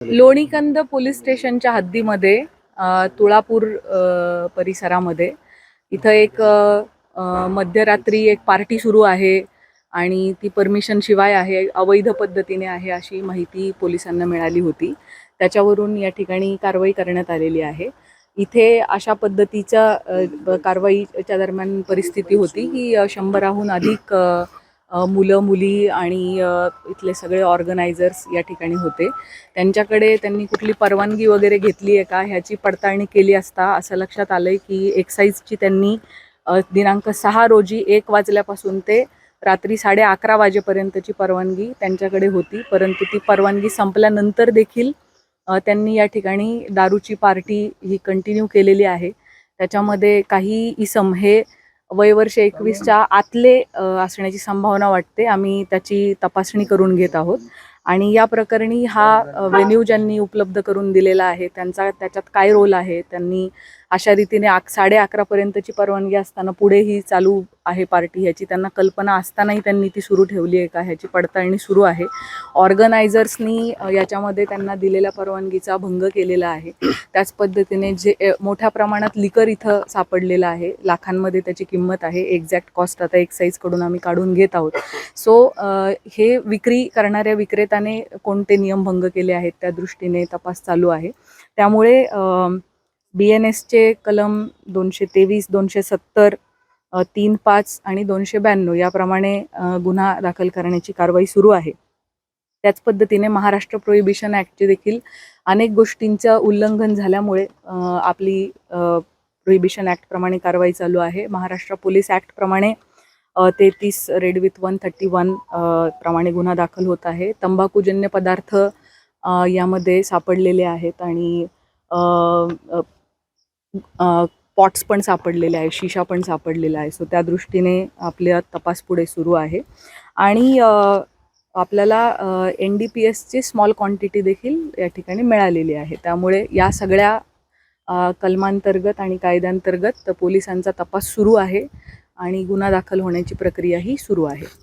Lonikand police स्टेशनच्या हद्दीमध्ये तुळापूर परिसरामध्ये इथं एक मध्यरात्री एक पार्टी सुरू आहे आणि ती परमिशन शिवाय आहे, अवैध पद्धतीने आहे अशी माहिती पोलिसांना मिळाली होती. त्याच्यावरून या ठिकाणी कारवाई करण्यात आलेली आहे. इथे अशा पद्धतीच्या कारवाईच्या दरम्यान परिस्थिती होती की 100हून अधिक मुलं मुली आणि इथले सगळे ऑर्गनायझर्स या ठिकाणी होते. त्यांच्याकडे त्यांनी कुठली परवानगी वगैरे घेतली आहे का ह्याची पडताळणी केली असता असं लक्षात आलं की एक्साईजची त्यांनी दिनांक 6 रोजी 1 वाजल्यापासून ते रात्री 11:30 वाजेपर्यंतची परवानगी त्यांच्याकडे होती. परंतु ती परवानगी संपल्यानंतर देखील त्यांनी या ठिकाणी दारूची पार्टी ही कंटिन्यू केलेली आहे. त्याच्यामध्ये काही इसम हे वयवर्ष 21च्या आतले असण्याची संभावना वाटते. आम्ही त्याची तपासणी करून घेत आहोत आणि या प्रकरणी हा व्हेन्यू ज्यांनी उपलब्ध करून दिलेला आहे त्यांचा त्याच्यात काय रोल आहे, त्यांनी अशा रीतीने 11:30 पर्यंतची परवानगी असताना पुढेही चालू आहे पार्टी ह्याची त्यांना कल्पना असतानाही त्यांनी ती सुरू ठेवली आहे का ह्याची पडताळणी सुरू आहे. ऑर्गनायझर्सनी याच्यामध्ये त्यांना दिलेल्या परवानगीचा भंग केलेला आहे. त्याच पद्धतीने जे मोठ्या प्रमाणात लिकर इथं सापडलेलं आहे, लाखांमध्ये त्याची किंमत आहे. एक्झॅक्ट कॉस्ट आता एक्साईजकडून आम्ही काढून घेत आहोत. सो हे विक्री करणाऱ्या विक्रेत्याने कोणते नियमभंग केले आहेत त्या दृष्टीने तपास चालू आहे. त्यामुळे BNSचे कलम 223, 270, 3(5) आणि 292 याप्रमाणे गुन्हा दाखल करण्याची कारवाई सुरू आहे. त्याच पद्धतीने महाराष्ट्र प्रोहिबिशन ॲक्टचे देखील अनेक गोष्टींचं उल्लंघन झाल्यामुळे आपली प्रोहिबिशन ॲक्टप्रमाणे कारवाई चालू आहे. महाराष्ट्र पोलीस ॲक्टप्रमाणे 33 रेड विथ 131 प्रमाणे गुन्हा दाखल होत आहे. तंबाखूजन्य पदार्थ यामध्ये सापडलेले आहेत आणि पॉट्स पण सापडलेले आहे, शिशा पण सापडलेला आहे. सो त्या दृष्टीने आपल्या तपास पुढे सुरू आहे आणि आपल्याला NDPSची स्मॉल क्वांटिटी देखील या ठिकाणी मिळालेली आहे. त्यामुळे या सगळ्या कलमांतर्गत आणि कायद्यांतर्गत पोलिसांचा तपास सुरू आहे आणि गुन्हा दाखल होण्याची प्रक्रियाही सुरू आहे.